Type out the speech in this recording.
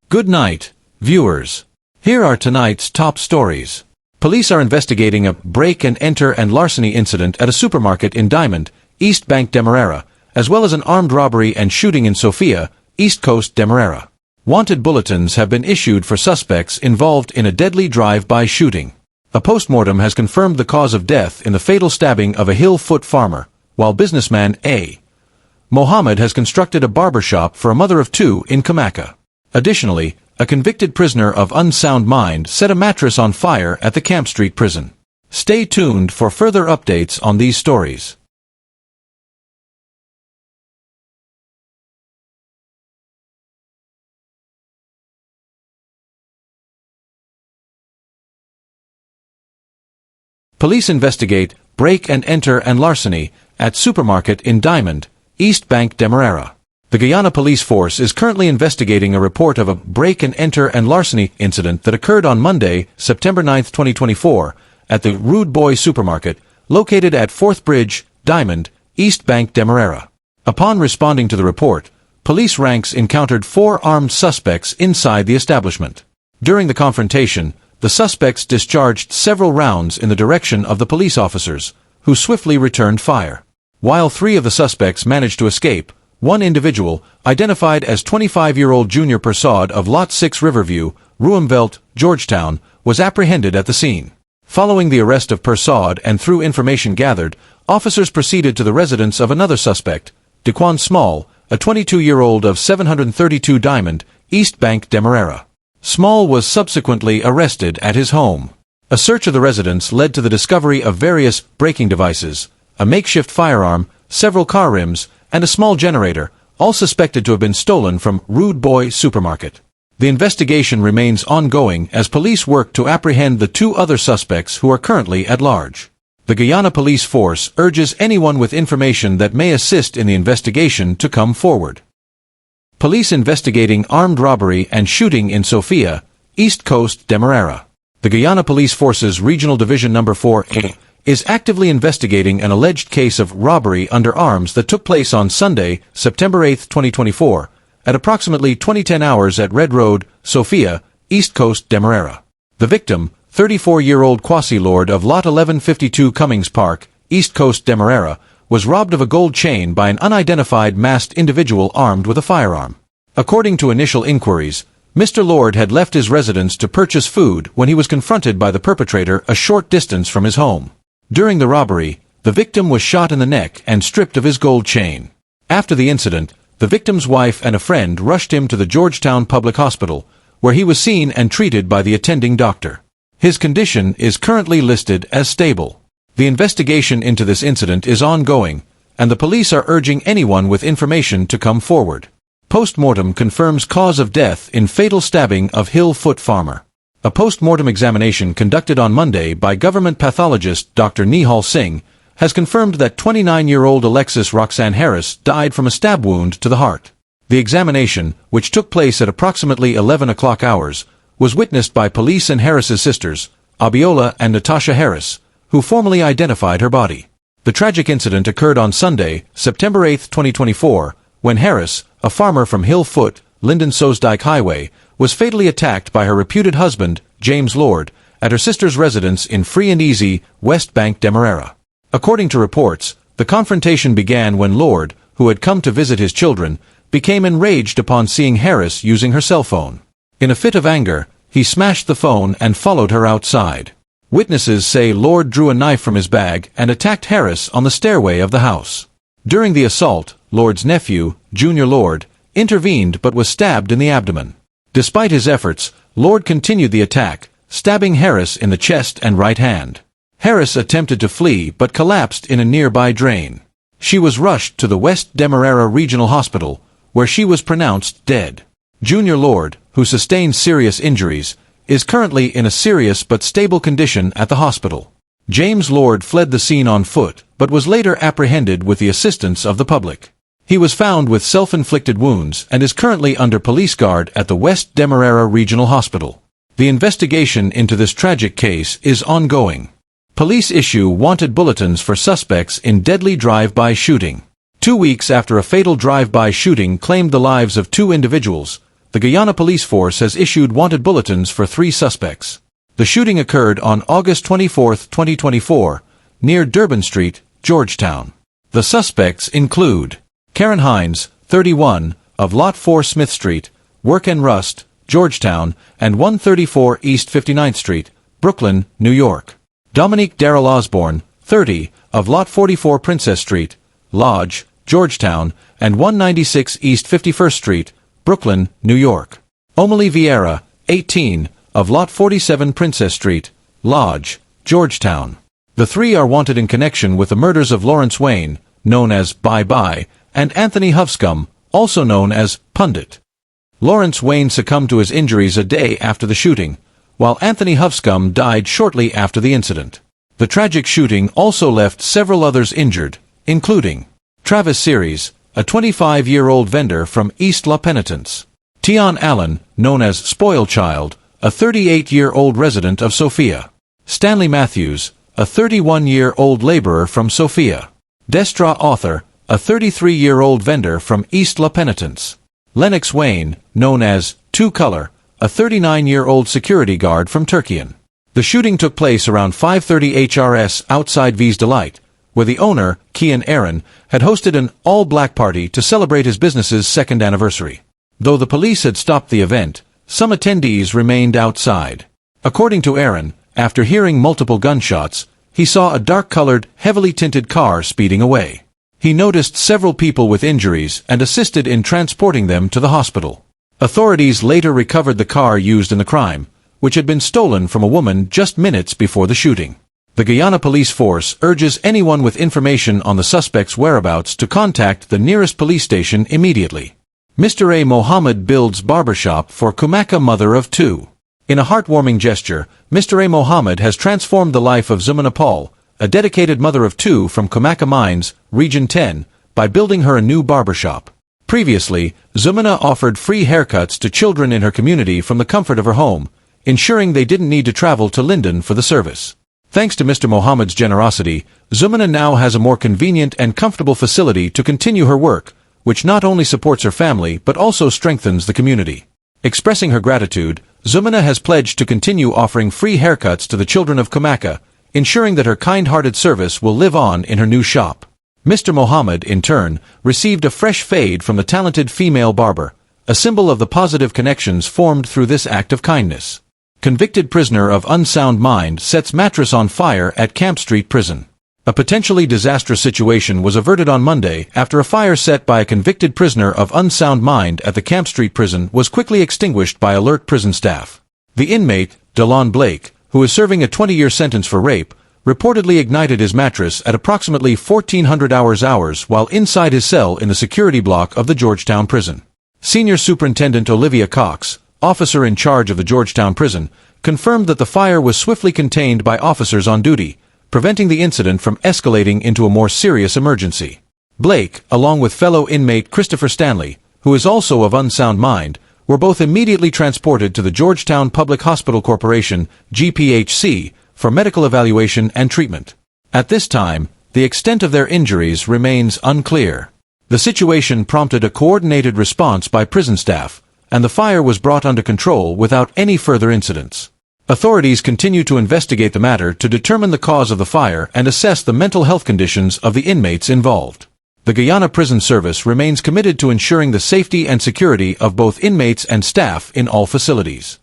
Good night, viewers. Here are tonight's top stories. Police are investigating a break-and-enter and larceny incident at a supermarket in Diamond, East Bank Demerara, as well as an armed robbery and shooting in Sophia, East Coast Demerara. Wanted bulletins have been issued for suspects involved in a deadly drive-by shooting. A postmortem has confirmed the cause of death in the fatal stabbing of a Hill Foot farmer, while businessman A. Mohammad has constructed a barber shop for a mother of two in Kamaka. Additionally, a convicted prisoner of Unsound Mind set a mattress on fire at the Camp Street prison. Stay tuned for further updates on these stories. Police investigate break-and-enter and larceny at supermarket in Diamond, East Bank Demerara. The Guyana police force is currently investigating a report of a break-and-enter and larceny incident that occurred on Monday, September 9, 2024, at the Rude Boy supermarket, located at 4th Bridge, Diamond, East Bank Demerara. Upon responding to the report, police ranks encountered 4 armed suspects inside the establishment. During the confrontation, the suspects discharged several rounds in the direction of the police officers, who swiftly returned fire. While 3 of the suspects managed to escape, one individual, identified as 25-year-old Junior Persaud of Lot 6 Riverview, Ruimveldt, Georgetown, was apprehended at the scene. Following the arrest of Persaud and through information gathered, officers proceeded to the residence of another suspect, Dequan Small, a 22-year-old of 732 Diamond, East Bank Demerara. Small was subsequently arrested at his home. A search of the residence led to the discovery of various braking devices, a makeshift firearm, several car rims, and a small generator, all suspected to have been stolen from Rude Boy supermarket. The investigation remains ongoing as police work to apprehend the 2 other suspects who are currently at large. The Guyana police force urges anyone with information that may assist in the investigation to come forward. Police investigating armed robbery and shooting in Sophia, East Coast Demerara. The Guyana Police Force's Regional Division No. 4A is actively investigating an alleged case of robbery under arms that took place on Sunday, September 8, 2024, at approximately 2010 hours at Red Road, Sophia, East Coast Demerara. The victim, 34-year-old quasi-lord of Lot 1152 Cummings Park, East Coast Demerara, was robbed of a gold chain by an unidentified masked individual armed with a firearm. According to initial inquiries, Mr. Lord had left his residence to purchase food when he was confronted by the perpetrator a short distance from his home. During the robbery, the victim was shot in the neck and stripped of his gold chain. After the incident, the victim's wife and a friend rushed him to the Georgetown Public Hospital, where he was seen and treated by the attending doctor. His condition is currently listed as stable. The investigation into this incident is ongoing, and the police are urging anyone with information to come forward. Postmortem confirms cause of death in fatal stabbing of Hill Foot farmer. A post-mortem examination conducted on Monday by government pathologist Dr. Nihal Singh has confirmed that 29-year-old Alexis Roxanne Harris died from a stab wound to the heart. The examination, which took place at approximately 11 o'clock hours, was witnessed by police and Harris's sisters, Abiola and Natasha Harris, who formally identified her body. The tragic incident occurred on Sunday, September 8, 2024, when Harris, a farmer from Hill Foot, Linden-Soesdijk Highway, was fatally attacked by her reputed husband, James Lord, at her sister's residence in Free and Easy, West Bank Demerara. According to reports, the confrontation began when Lord, who had come to visit his children, became enraged upon seeing Harris using her cell phone. In a fit of anger, he smashed the phone and followed her outside. Witnesses say Lord drew a knife from his bag and attacked Harris on the stairway of the house. During the assault, Lord's nephew, Junior Lord, intervened but was stabbed in the abdomen. Despite his efforts, Lord continued the attack, stabbing Harris in the chest and right hand. Harris attempted to flee but collapsed in a nearby drain. She was rushed to the West Demerara Regional Hospital, where she was pronounced dead. Junior Lord, who sustained serious injuries, is currently in a serious but stable condition at the hospital. James Lord fled the scene on foot, but was later apprehended with the assistance of the public. He was found with self-inflicted wounds and is currently under police guard at the West Demerara Regional Hospital. The investigation into this tragic case is ongoing. Police issue wanted bulletins for suspects in deadly drive-by shooting. 2 weeks after a fatal drive-by shooting claimed the lives of 2 individuals, the Guyana police force has issued wanted bulletins for 3 suspects. The shooting occurred on August 24, 2024, near Durban Street, Georgetown. The suspects include Karen Hines, 31, of Lot 4 Smith Street, Work and Rust, Georgetown, and 134 East 59th Street, Brooklyn, New York. Dominique Darrell Osborne, 30, of Lot 44 Princess Street, Lodge, Georgetown, and 196 East 51st Street, Brooklyn, New York. Omalie Vieira, 18, of Lot 47 Princess Street, Lodge, Georgetown. The 3 are wanted in connection with the murders of Lawrence Wayne, known as Bye-Bye, and Anthony Hufscomb, also known as Pundit. Lawrence Wayne succumbed to his injuries a day after the shooting, while Anthony Hufscomb died shortly after the incident. The tragic shooting also left several others injured, including Travis Series, a 25-year-old vendor from East La Penitence; Tion Allen, known as Spoil Child, a 38-year-old resident of Sophia; Stanley Matthews, a 31-year-old laborer from Sophia; Destra Author, a 33-year-old vendor from East La Penitence; Lennox Wayne, known as Two Color, a 39-year-old security guard from Turkian. The shooting took place around 5:30 HRS outside V's Delight, where the owner, Kian Aaron, had hosted an all-black party to celebrate his business's 2nd anniversary. Though the police had stopped the event, some attendees remained outside. According to Aaron, after hearing multiple gunshots, he saw a dark-colored, heavily tinted car speeding away. He noticed several people with injuries and assisted in transporting them to the hospital. Authorities later recovered the car used in the crime, which had been stolen from a woman just minutes before the shooting. The Guyana police force urges anyone with information on the suspect's whereabouts to contact the nearest police station immediately. Mr. A Mohammad builds barbershop for Kumaka mother of 2. In a heartwarming gesture, Mr. A Mohammad has transformed the life of Zumana Paul, a dedicated mother of 2 from Kumaka Mines, Region 10, by building her a new barbershop. Previously, Zumana offered free haircuts to children in her community from the comfort of her home, ensuring they didn't need to travel to Linden for the service. Thanks to Mr. Mohammed's generosity, Zumana now has a more convenient and comfortable facility to continue her work, which not only supports her family but also strengthens the community. Expressing her gratitude, Zumana has pledged to continue offering free haircuts to the children of Kumaka, ensuring that her kind-hearted service will live on in her new shop. Mr. Mohammad, in turn, received a fresh fade from the talented female barber, a symbol of the positive connections formed through this act of kindness. Convicted prisoner of Unsound Mind sets mattress on fire at Camp Street Prison. A potentially disastrous situation was averted on Monday after a fire set by a convicted prisoner of unsound mind at the Camp Street Prison was quickly extinguished by alert prison staff. The inmate, Delon Blake, who is serving a 20-year sentence for rape, reportedly ignited his mattress at approximately 1400 hours while inside his cell in the security block of the Georgetown prison. Senior Superintendent Olivia Cox, officer in charge of the Georgetown prison, confirmed that the fire was swiftly contained by officers on duty, preventing the incident from escalating into a more serious emergency. Blake, along with fellow inmate Christopher Stanley, who is also of unsound mind, were both immediately transported to the Georgetown Public Hospital Corporation, GPHC, for medical evaluation and treatment. At this time, the extent of their injuries remains unclear. The situation prompted a coordinated response by prison staff, and the fire was brought under control without any further incidents. Authorities continue to investigate the matter to determine the cause of the fire and assess the mental health conditions of the inmates involved. The Guyana Prison Service remains committed to ensuring the safety and security of both inmates and staff in all facilities.